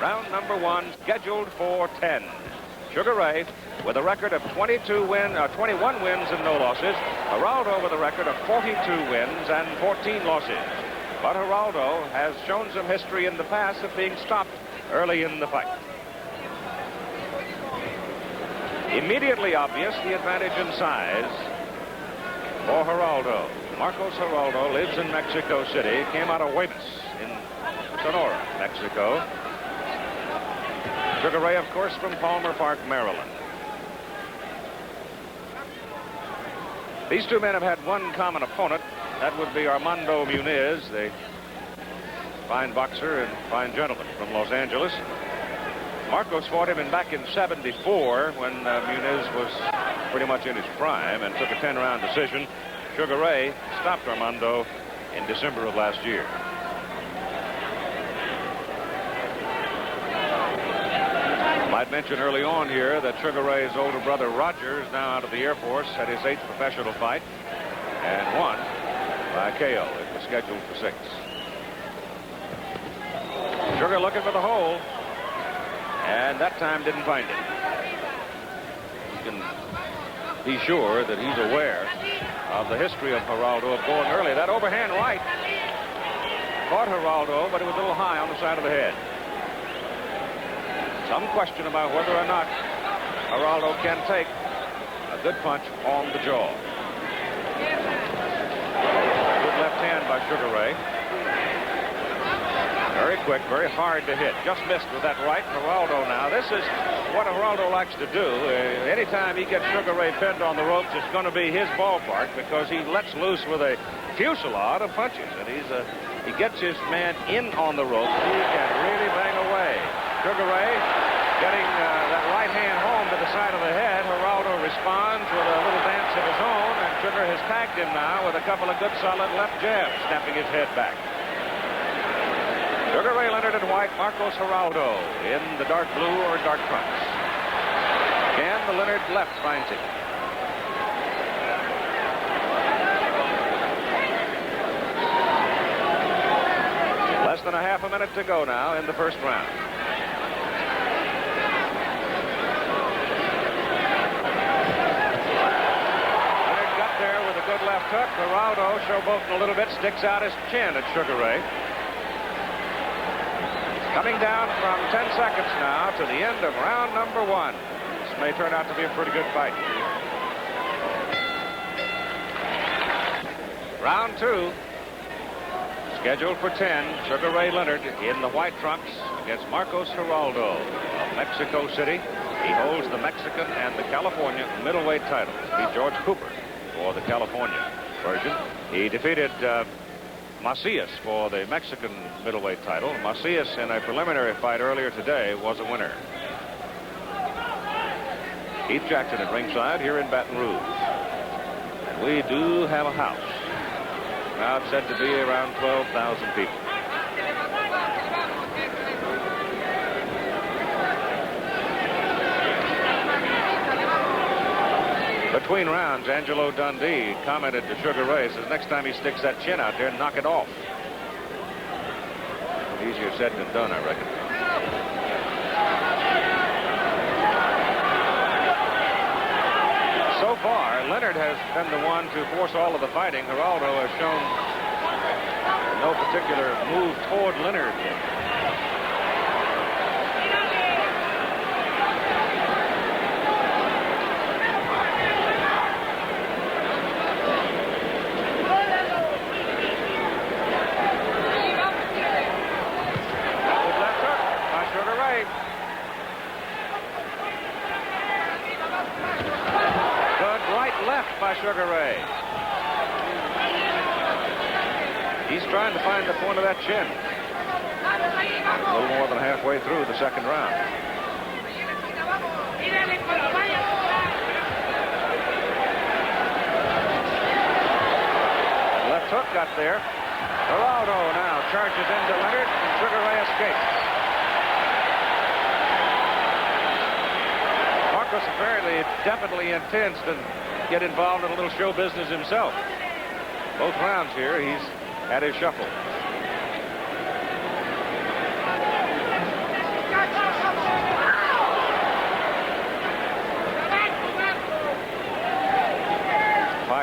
Round number 1 scheduled for 10. Sugar Ray with a record of 21 wins and no losses. Geraldo with a record of 42 wins and 14 losses. But Geraldo has shown some history in the past of being stopped early in the fight. Immediately obvious the advantage in size for Geraldo. Marcos Geraldo lives in Mexico City, came out of Weymouth in Sonora, Mexico. Sugar Ray, of course, from Palmer Park, Maryland. These two men have had one common opponent. That would be Armando Muniz, the fine boxer and fine gentleman from Los Angeles. Marcos fought him back in '74 when Muniz was pretty much in his prime and took a 10-round decision. Sugar Ray stopped Armando in December of last year. Might mention early on here that Sugar Ray's older brother Roger is now out of the Air Force, had his 8th professional fight and won by KO. It was scheduled for 6. Sugar looking for the hole, and that time didn't find it. You can be sure that he's aware of the history of Geraldo of going early. That overhand right caught Geraldo, but it was a little high on the side of the head. Some question about whether or not Geraldo can take a good punch on the jaw. Good left hand by Sugar Ray. Very quick, very hard to hit. Just missed with that right. Geraldo now. This is what Geraldo likes to do. Anytime he gets Sugar Ray pinned on the ropes, it's going to be his ballpark because he lets loose with a fusillade of punches. And he gets his man in on the ropes. He can really bang away. Sugar Ray getting that right hand home to the side of the head. Geraldo responds with a little dance of his own, and Sugar has tagged him now with a couple of good solid left jabs, snapping his head back. Sugar Ray Leonard in white, Marcos Geraldo in the dark blue or dark trunks. Again, the Leonard left finds it. Less than a half a minute to go now in the first round. Leonard got there with a good left hook. Geraldo, showboating a little bit, sticks out his chin at Sugar Ray. Coming down from 10 seconds now to the end of round number 1. This may turn out to be a pretty good fight. Round 2. Scheduled for 10. Sugar Ray Leonard in the white trunks against Marcos Geraldo of Mexico City. He holds the Mexican and the California middleweight titles. Beat George Cooper for the California version. He defeated Macias for the Mexican middleweight title. Macias in a preliminary fight earlier today was a winner. Keith Jackson at ringside here in Baton Rouge. And we do have a house. Crowd said to be around 12,000 people. Between rounds, Angelo Dundee commented to Sugar Ray, says next time he sticks that chin out there, knock it off. Easier said than done, I reckon. So far, Leonard has been the one to force all of the fighting. Geraldo has shown no particular move toward Leonard. By Sugar Ray. He's trying to find the point of that chin. A little more than halfway through the second round. Left hook got there. Geraldo now charges into Leonard, and Sugar Ray escapes. Marcos apparently definitely intends to get involved in a little show business himself. Both rounds here, he's had his shuffle.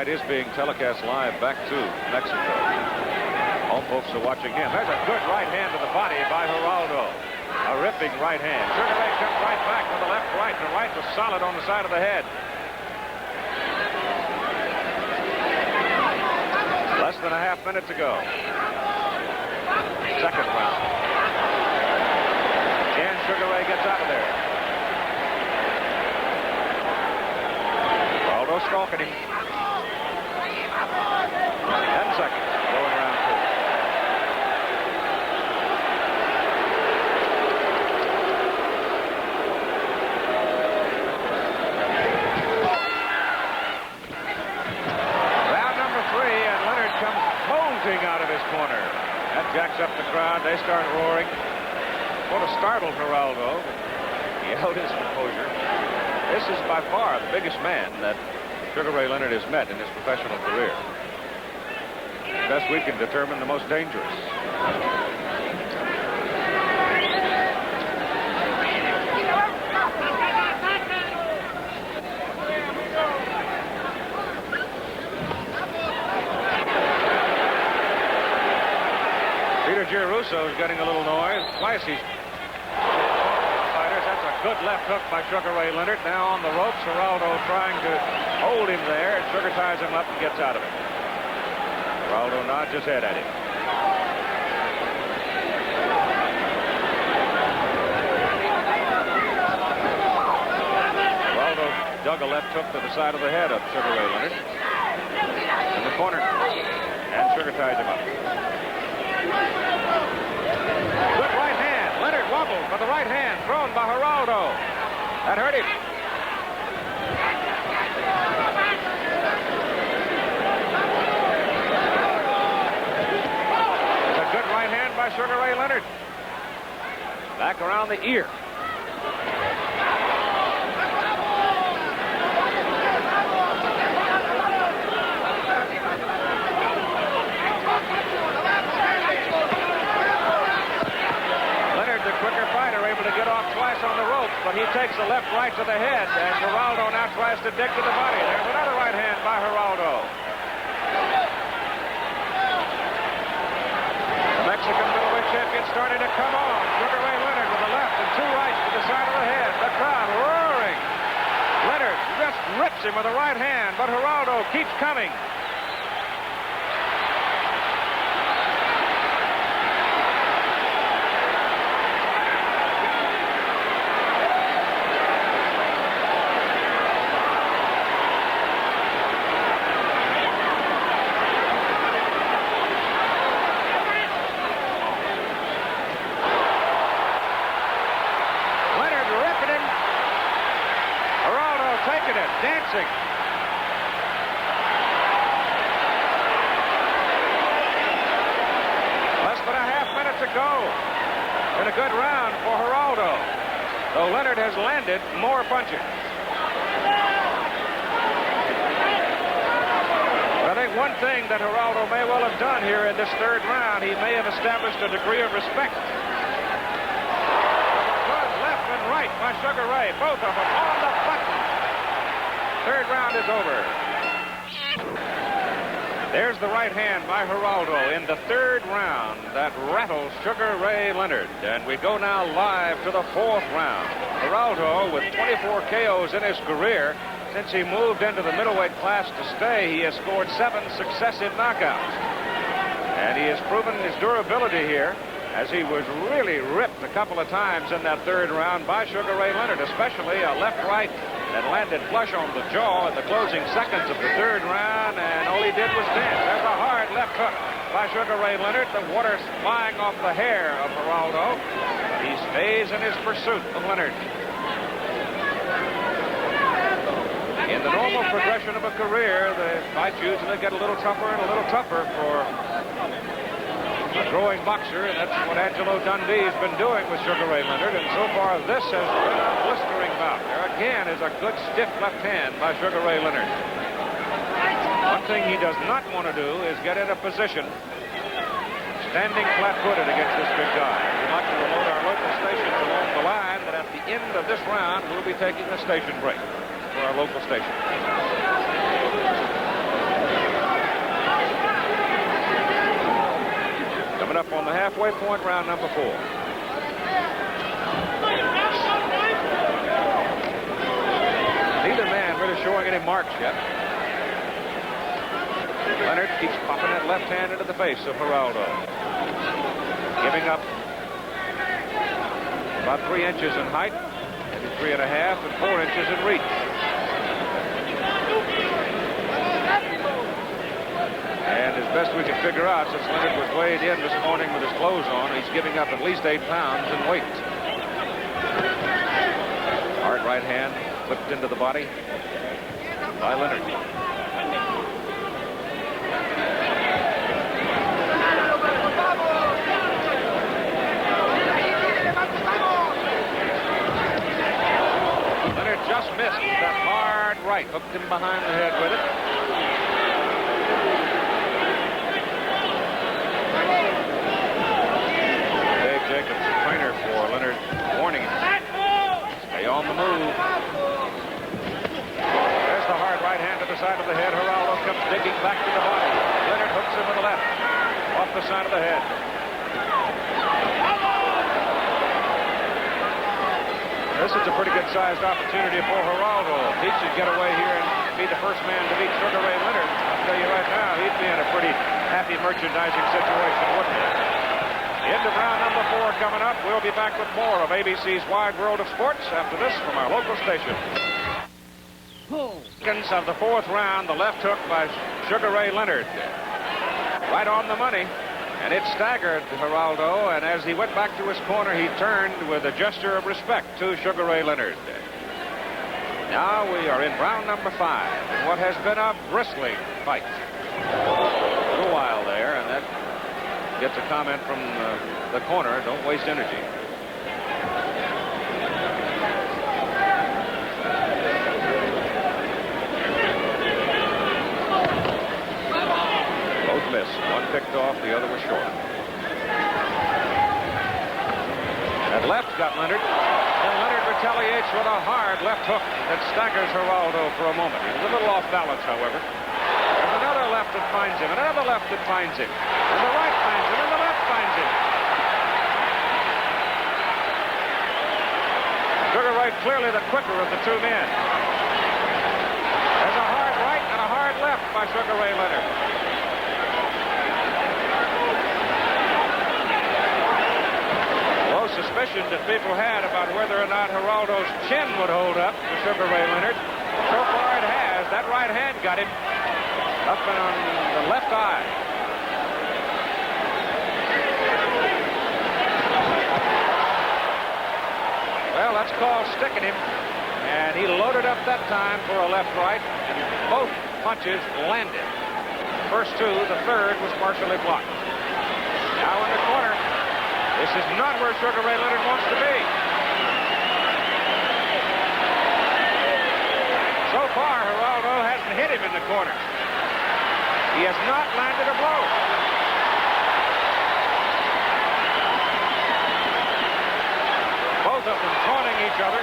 fight is being telecast live back to Mexico. Home folks are watching him. There's a good right hand to the body by Geraldo. A ripping right hand. Sugar Ray comes right back with the left right. The right was solid on the side of the head. Less than a half minute to go. Second round. Again, Sugar Ray gets out of there. Geraldo stalking him. 10 seconds going round two. Round number 3, and Leonard comes bolting out of his corner. That jacks up the crowd. They start roaring. Sort of startled Geraldo. He held his composure. This is by far the biggest man that Sugar Ray Leonard has met in his professional career. Best we can determine, the most dangerous. Geraldo is getting a little noise. Twice he's fighters. That's a good left hook by Sugar Ray Leonard. Now on the ropes, Geraldo trying to hold him there. And Sugar ties him up and gets out of it. Geraldo nods his head at him. Geraldo dug a left hook to the side of the head of Sugar Ray Leonard. In the corner. And Sugar ties him up. Good right hand. Leonard wobbled for the right hand thrown by Geraldo. That hurt him. It's a good right hand by Sugar Ray Leonard. Back around the ear. On the ropes, but he takes the left right to the head, and Geraldo now tries to dig to the body. There's another right hand by Geraldo. The Mexican middleweight champion starting to come on. Sugar Ray Leonard with the left and two rights to the side of the head. The crowd roaring. Leonard just rips him with the right hand, but Geraldo keeps coming. Dancing. Less than a half minute to go in a good round for Geraldo, though Leonard has landed more punches. But I think one thing that Geraldo may well have done here in this third round, he may have established a degree of respect. Good left and right by Sugar Ray, both of them on the button. Third round is over. There's the right hand by Geraldo in the third round that rattles Sugar Ray Leonard. And we go now live to the fourth round. Geraldo, with 24 KOs in his career, since he moved into the middleweight class to stay, he has scored 7 successive knockouts. And he has proven his durability here, as he was really ripped a couple of times in that third round by Sugar Ray Leonard, especially a left-right that landed flush on the jaw in the closing seconds of the third round, and all he did was dance. There's a hard left hook by Sugar Ray Leonard. The water's flying off the hair of Geraldo. He stays in his pursuit of Leonard. In the normal progression of a career, the fights usually get a little tougher and a little tougher for a growing boxer, and that's what Angelo Dundee's been doing with Sugar Ray Leonard, and so far this has been a blistering bout. There again is a good stiff left hand by Sugar Ray Leonard. One thing he does not want to do is get in a position standing flat-footed against this big guy. We'd like to remote our local stations along the line that at the end of this round we'll be taking a station break for our local station. halfway point, round number 4. Neither man really showing any marks yet. Leonard keeps popping that left hand into the face of Geraldo. Giving up about 3 inches in height, maybe 3.5, and 4 inches in reach. And as best we can figure out, since Leonard was weighed in this morning with his clothes on, he's giving up at least 8 pounds in weight. Hard right hand flipped into the body by Leonard. Leonard just missed that hard right, hooked him behind the head with it. Jacobs, the trainer for Leonard, warning him. Stay on the move. There's the hard right hand to the side of the head. Geraldo comes digging back to the body. Leonard hooks him with the left. Off the side of the head. This is a pretty good-sized opportunity for Geraldo. If he should get away here and be the first man to beat Sugar Ray Leonard, I'll tell you right now, he'd be in a pretty happy merchandising situation, wouldn't he? End of round number 4 coming up. We'll be back with more of ABC's Wide World of Sports after this from our local station. Seconds of the 4th round, the left hook by Sugar Ray Leonard. Right on the money, and it staggered Geraldo, and as he went back to his corner, he turned with a gesture of respect to Sugar Ray Leonard. Now we are in round number 5, in what has been a bristling fight. A little while there, and that gets a comment from the corner, don't waste energy. Both missed. One picked off, the other was short. That left got Leonard. And Leonard retaliates with a hard left hook that staggers Geraldo for a moment. He's a little off balance, however. There's another left that finds him, and another left that finds him. And the right finds him, and the left finds him. Sugar Ray clearly the quicker of the 2 men. There's a hard right and a hard left by Sugar Ray Leonard. Low suspicion that people had about whether or not Geraldo's chin would hold up for Sugar Ray Leonard. So far it has. That right hand got him up and on the left eye. Well, that's called sticking him. And he loaded up that time for a left-right, and both punches landed. First 2, the third was partially blocked. Now in the corner. This is not where Sugar Ray Leonard wants to be. So far, Geraldo hasn't hit him in the corner. He has not landed a blow. Both of them taunting each other.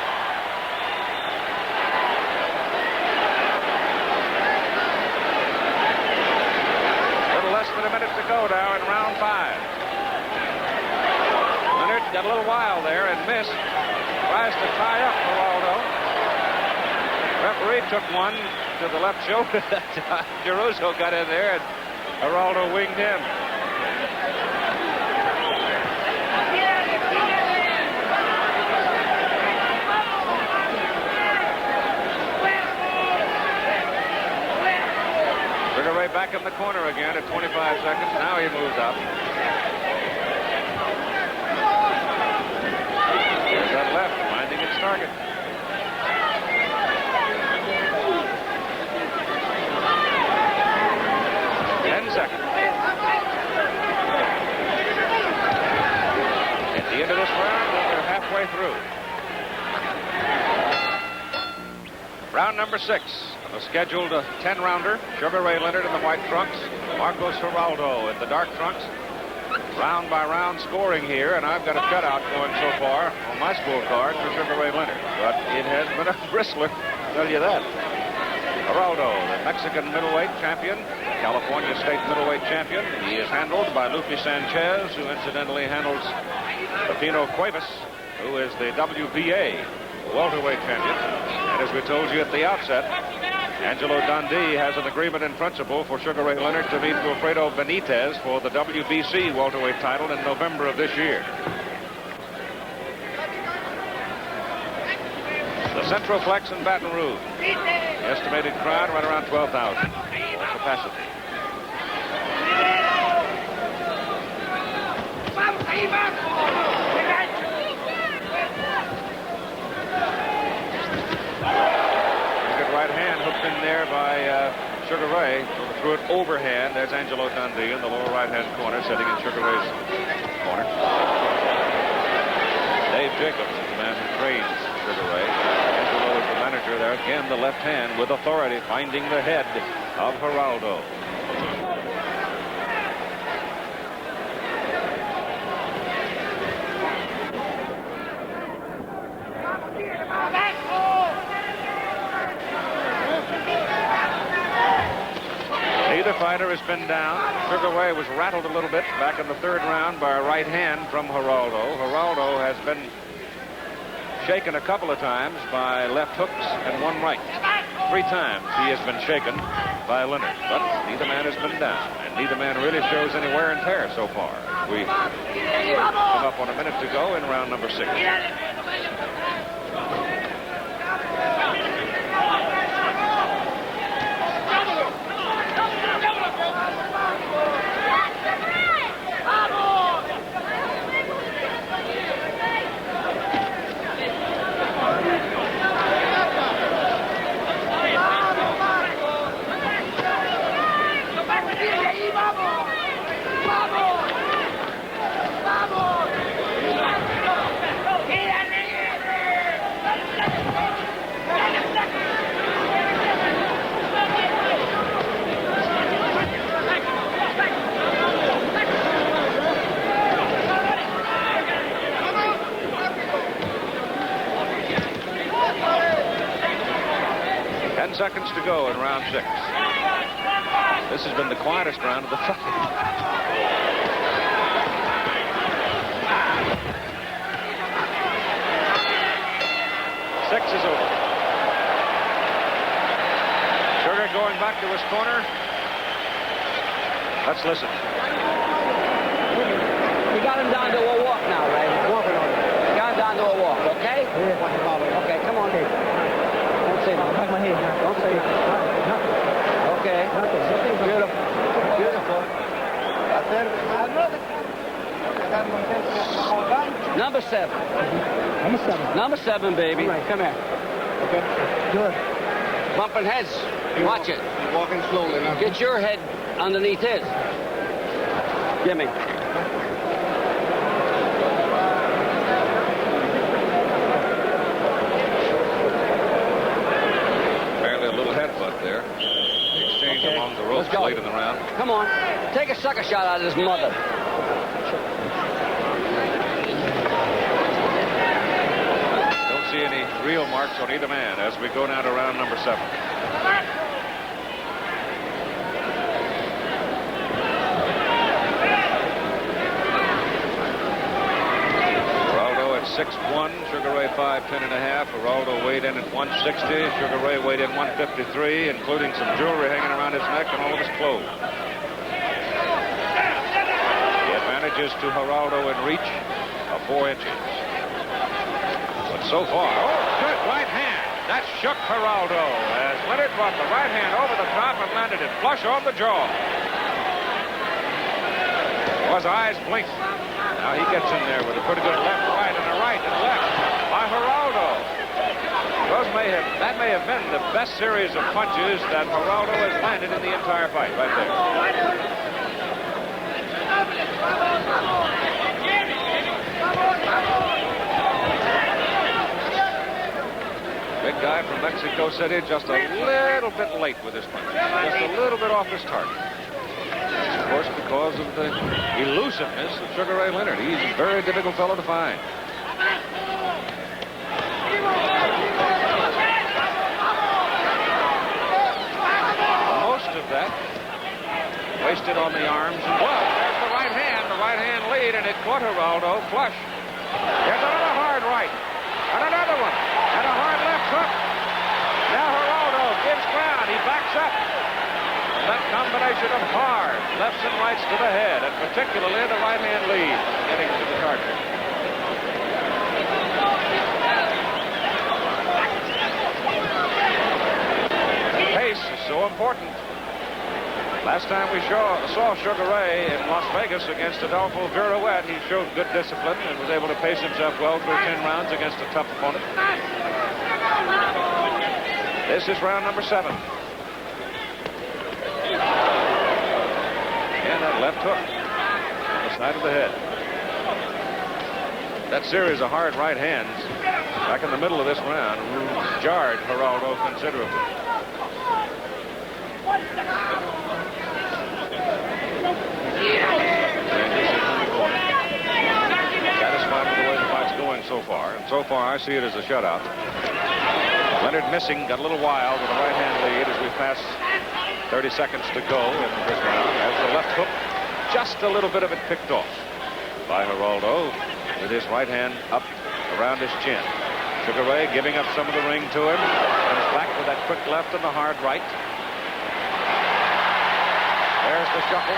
A little less than a minute to go now in round 5. Leonard got a little wild there and missed. Tries to tie up Geraldo. Referee took one to the left shoulder that time. Geraldo got in there and Geraldo winged him. Sugar Ray back in the corner again at 25 seconds. Now he moves up. There's that left finding its target. Seconds. At the end of this round, we're halfway through. Round number 6. A scheduled 10-rounder. Sugar Ray Leonard in the white trunks. Marcos Geraldo in the dark trunks. Round by round scoring here, and I've got a cutout going so far on my scorecard for Sugar Ray Leonard. But it has been a bristler, I'll tell you that. Geraldo, the Mexican middleweight champion, California state middleweight champion. He is handled by Lupe Sanchez, who incidentally handles Pepino Cuevas, who is the WBA welterweight champion. And as we told you at the outset, Angelo Dundee has an agreement in principle for Sugar Ray Leonard to meet Wilfredo Benitez for the WBC welterweight title in November of this year. The Centroplex in Baton Rouge. The estimated crowd right around 12,000 capacity. Good right hand hooked in there by Sugar Ray. Threw it overhand. There's Angelo Dundee in the lower right-hand corner, sitting in Sugar Ray's corner. Dave Jacobs is the man who trains Sugar Ray. Angelo is the manager there. Again, the left hand with authority, finding the head of Geraldo. Neither fighter has been down. Sugar Ray was rattled a little bit back in the third round by a right hand from Geraldo. Geraldo has been shaken a couple of times by left hooks and one right. 3 times he has been shaken by Leonard, but neither man has been down, and neither man really shows any wear and tear so far. We come up on a minute to go in round number 6. 10 seconds to go in round 6. This has been the quietest round of the fight. 6 is over. Sugar going back to his corner. Let's listen. You got him down to a walk now, right? Walking on him. You got him down to a walk, okay? Yeah. Okay, come on. Don't say nothing. Back my head. Don't say nothing. Okay. Beautiful. Beautiful. Number 7. Number 7. Number 7, baby. Right. Come here. Okay. Good. Bumping heads. Watch it. You're walking slowly now. Get your head underneath his. Give me. Apparently a little headbutt there. The exchange along the ropes late in the round. Come on. Take a sucker shot out of his mother. Don't see any real marks on either man as we go now to round number 7. Geraldo at 6'1", Sugar Ray 5'10½". Geraldo weighed in at 160. Sugar Ray weighed in 153, including some jewelry hanging around his neck and all of his clothes. The advantage is to Geraldo in reach of 4 inches. But so far, good right hand. That shook Geraldo as Leonard brought the right hand over the top and landed it flush on the jaw. His eyes blinked. Now he gets in there with a pretty good left, right, and a right and left by Geraldo. That may have been the best series of punches that Geraldo has landed in the entire fight right there. Big guy from Mexico City, just a little bit late with his punches. Just a little bit off his target. Of course, because of the elusiveness of Sugar Ray Leonard. He's a very difficult fellow to find. Wasted on the arms and gloves. There's the right hand lead, and it caught Geraldo flush. There's another hard right, and another one, and a hard left hook. Now Geraldo gives ground. He backs up. And that combination of hard lefts and rights to the head, and particularly the right hand lead, getting to the target. Pace is so important. Last time we saw Sugar Ray in Las Vegas against Adolfo Viruet, he showed good discipline and was able to pace himself well through 10 rounds against a tough opponent. This is round number 7. And that left hook on the side of the head. That series of hard right hands back in the middle of this round jarred Geraldo considerably. Satisfied with the way the fight's going so far. And so far, I see it as a shutout. Leonard missing, got a little wild with a right-hand lead as we pass 30 seconds to go in this round. As the left hook, just a little bit of it picked off by Geraldo with his right hand up around his chin. Sugar Ray giving up some of the ring to him. Comes back with that quick left and the hard right. There's the shuffle.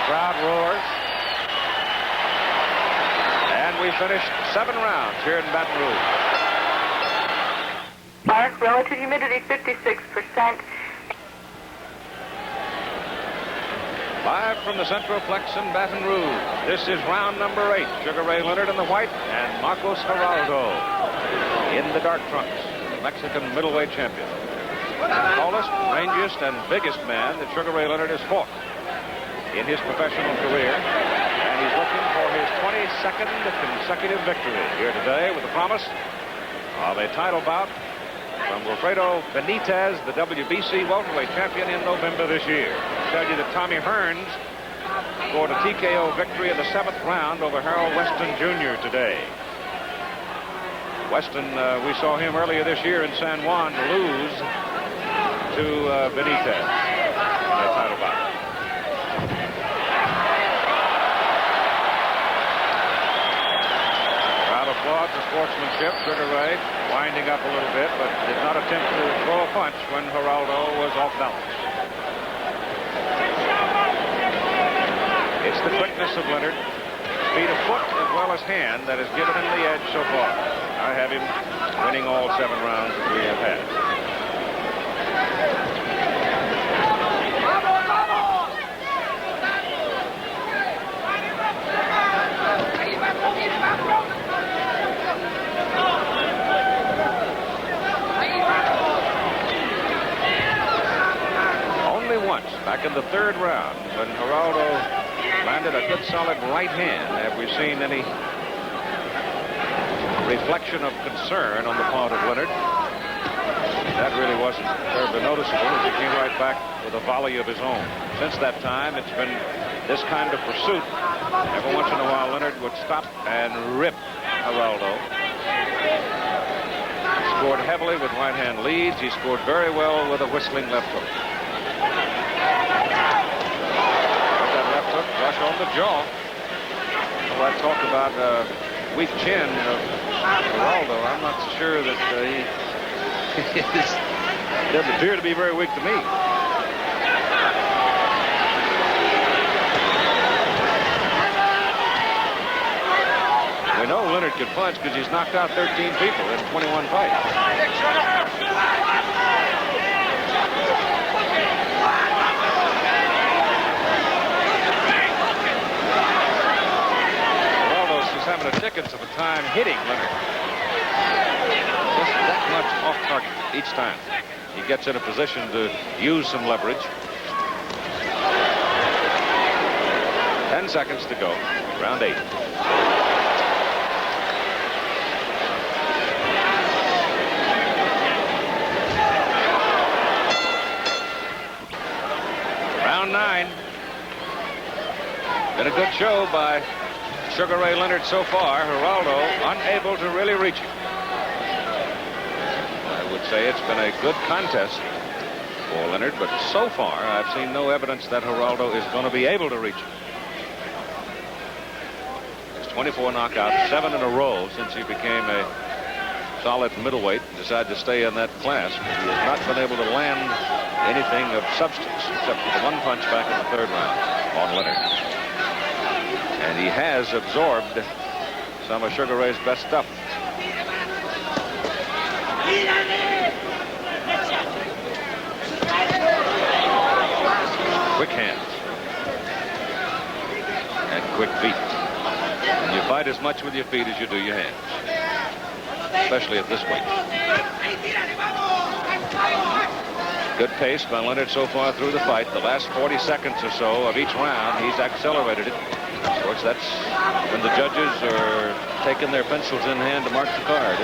Crowd roars. And we finished 7 rounds here in Baton Rouge. Mark, relative humidity 56%. Live from the Centroplex in Baton Rouge. This is round number 8. Sugar Ray Leonard in the white and Marcos Geraldo in the dark trunks, the Mexican middleweight champion. The tallest, rangiest, and biggest man that Sugar Ray Leonard has fought in his professional career. And he's looking for his 22nd consecutive victory here today with the promise of a title bout from Roberto Benitez, the WBC welterweight champion in November this year. I'll tell you that Tommy Hearns scored a TKO victory in the 7th round over Harold Weston Jr. today. Weston, we saw him earlier this year in San Juan lose to Benitez in that title bout. Crowd applauds the sportsmanship. Sugar Ray winding up a little bit, but did not attempt to throw a punch when Geraldo was off balance. It's the quickness of Leonard, speed of foot as well as hand, that has given him the edge so far. I have him winning all 7 rounds that we have had. Only once, back in the 3rd round, when Geraldo landed a good solid right hand, have we seen any reflection of concern on the part of Leonard. That really wasn't terribly noticeable as he came right back with a volley of his own. Since that time, it's been this kind of pursuit. Every once in a while, Leonard would stop and rip Geraldo. He scored heavily with right-hand leads. He scored very well with a whistling left hook. That left hook rush on the jaw. Well, I talk about weak chin of Geraldo. I'm not so sure that he doesn't appear to be very weak to me. We know Leonard can punch because he's knocked out 13 people in 21 fights. Geraldo's just having a dickens of a time hitting Leonard. Just that much off target each time. He gets in a position to use some leverage. 10 seconds to go. Round 8. Round 9. Been a good show by Sugar Ray Leonard so far. Geraldo unable to really reach him. I would say it's been a good contest for Leonard, but so far I've seen no evidence that Geraldo is going to be able to reach him. His 24 knockouts, 7 in a row since he became a solid middleweight and decided to stay in that class. But he has not been able to land anything of substance except for the one punch back in the 3rd round on Leonard. And he has absorbed some of Sugar Ray's best stuff. Quick hands and quick feet. And you fight as much with your feet as you do your hands, especially at this weight. Good pace by Leonard so far through the fight. The last 40 seconds or so of each round, he's accelerated it. Of course, that's when the judges are taking their pencils in hand to mark the card.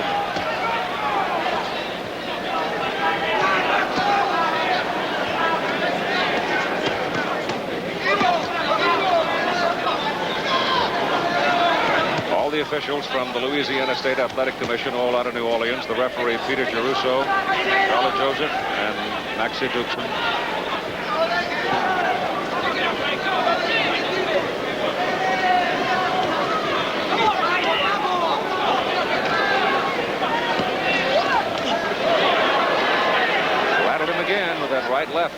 All the officials from the Louisiana State Athletic Commission, all out of New Orleans. The referee, Peter Geruso, Charlotte Joseph, and Maxie Duxon. Rattled him again with that right left.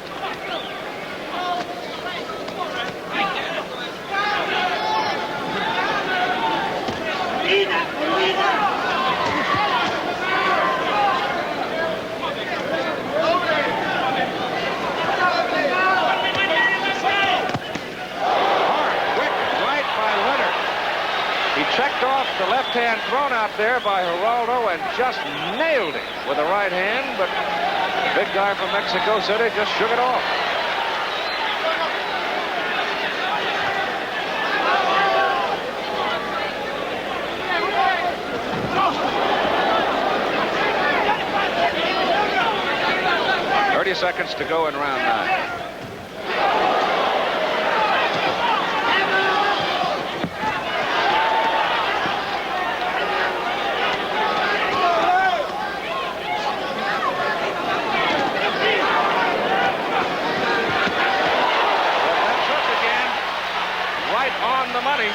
Checked off the left hand thrown out there by Geraldo and just nailed it with the right hand, but the big guy from Mexico City just shook it off. Seconds to go in round 9. The money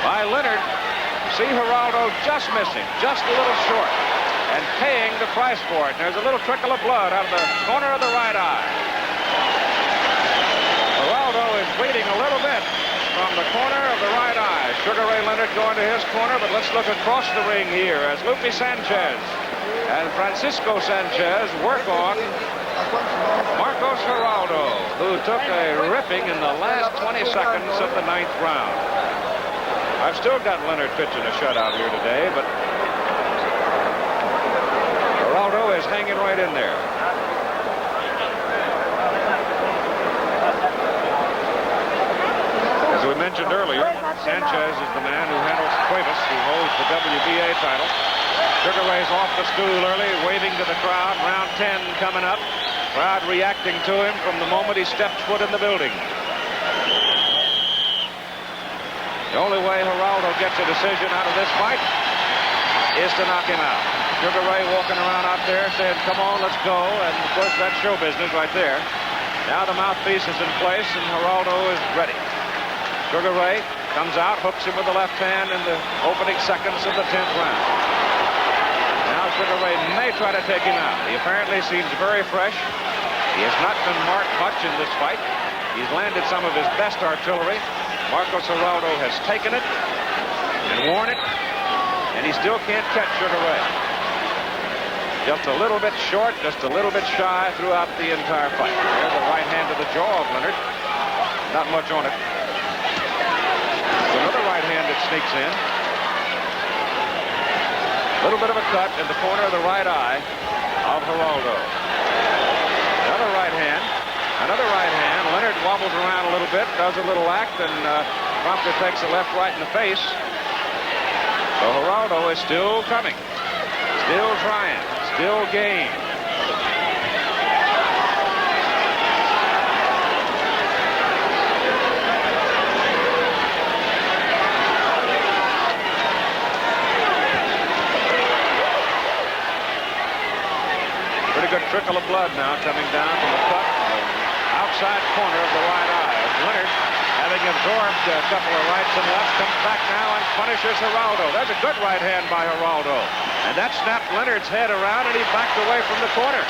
by Leonard. See Geraldo just missing, just a little short, and paying the price for it. There's a little trickle of blood out of the corner of the right eye. Geraldo is bleeding a little bit from the corner of the right eye. Sugar Ray Leonard going to his corner, but let's look across the ring here as Lupe Sanchez and Francisco Sanchez work on Marcos Geraldo, who took a ripping in the last 20 seconds of the 9th round. I've still got Leonard pitching a shutout here today, but Geraldo is hanging right in there. As we mentioned earlier, Sanchez is the man who handles Cuevas, who holds the WBA title. Sugar Ray's off the stool early, waving to the crowd. Round 10 coming up. Crowd reacting to him from the moment he stepped foot in the building. The only way Geraldo gets a decision out of this fight is to knock him out. Sugar Ray walking around out there saying, come on, let's go. And of course, that's show business right there. Now the mouthpiece is in place and Geraldo is ready. Sugar Ray comes out, hooks him with the left hand in the opening seconds of the 10th round. Now Sugar Ray may try to take him out. He apparently seems very fresh. He has not been marked much in this fight. He's landed some of his best artillery. Marcos Geraldo has taken it and worn it, and he still can't catch Sugar Ray. Just a little bit short, just a little bit shy throughout the entire fight. There's the right hand to the jaw of Leonard. Not much on it. There's another right hand that sneaks in. A little bit of a cut in the corner of the right eye of Geraldo. Another right hand. Another right hand. Leonard wobbles around a little bit, does a little act, and promptly takes the left right in the face. So Geraldo is still coming. Still trying. Still game. Pretty good trickle of blood now coming down from the cut outside corner of the right eye. Leonard, having absorbed a couple of rights and lefts, comes back now and punishes Geraldo. There's a good right hand by Geraldo. And that snapped Leonard's head around, and he backed away from the corner.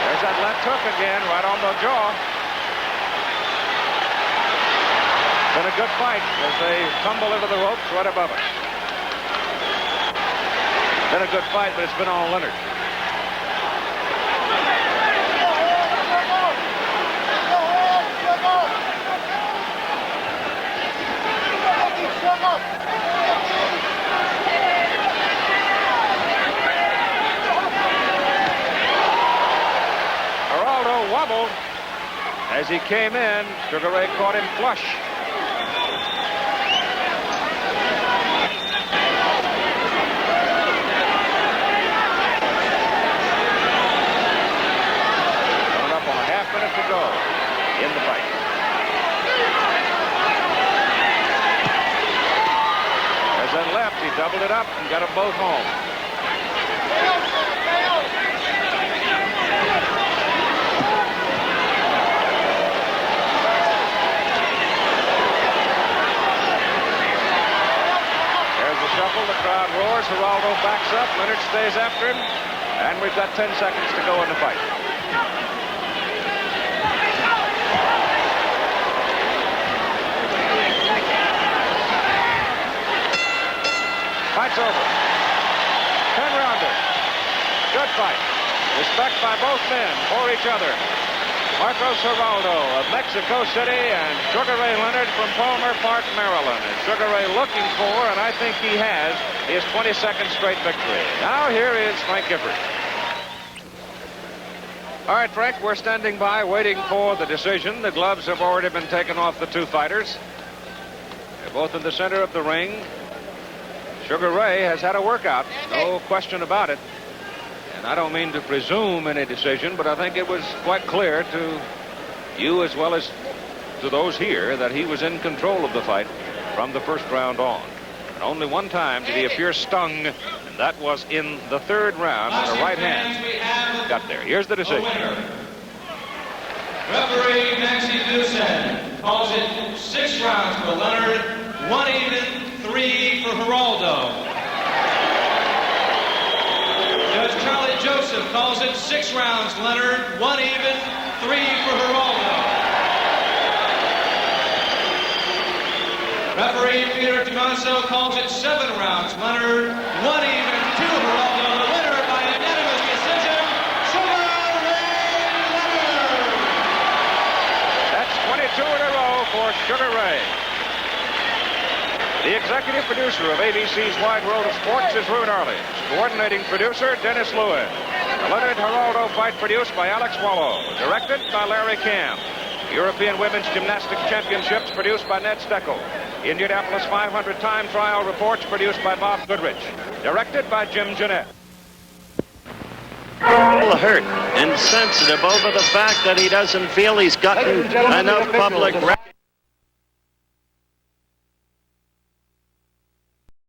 There's that left hook again, right on the jaw. Been a good fight as they tumble into the ropes right above us. Been a good fight, but it's been on Leonard. Geraldo wobbled as he came in. Sugar Ray caught him flush. To go in the fight. As that left, he doubled it up and got them both home. There's the shuffle. The crowd roars. Geraldo backs up. Leonard stays after him. And we've got 10 seconds to go in the fight. Fight's over. 10-rounder. Good fight. Respect by both men for each other. Marcos Geraldo of Mexico City and Sugar Ray Leonard from Palmer Park, Maryland. And Sugar Ray looking for, and I think he has, his 22nd straight victory. Now here is Frank Gifford. All right, Frank, we're standing by waiting for the decision. The gloves have already been taken off the two fighters. They're both in the center of the ring. Sugar Ray has had a workout, no question about it. And I don't mean to presume any decision, but I think it was quite clear to you as well as to those here that he was in control of the fight from the first round on. And only one time did he appear stung, and that was in the third round when the right hand got there. Here's the decision. Referee Maxie Duran calls it 6 rounds for Leonard, 1 even, 3 for Geraldo. Judge Charlie Joseph calls it 6 rounds Leonard, 1 even, 3 for Geraldo. Referee Peter Tomaso calls it 7 rounds Leonard, 1 even, 2 Geraldo. The winner by unanimous decision, Sugar Ray Leonard. That's 22 in a row for Sugar Ray. The executive producer of ABC's Wide World of Sports is Roone Arledge. Coordinating producer, Dennis Lewin. The Leonard Geraldo fight produced by Alex Wallow. Directed by Larry Camp. European Women's Gymnastics Championships produced by Ned Steckel. Indianapolis 500 time trial reports produced by Bob Goodrich. Directed by Jim Jeanette. Hurt and sensitive over the fact that he doesn't feel he's gotten enough public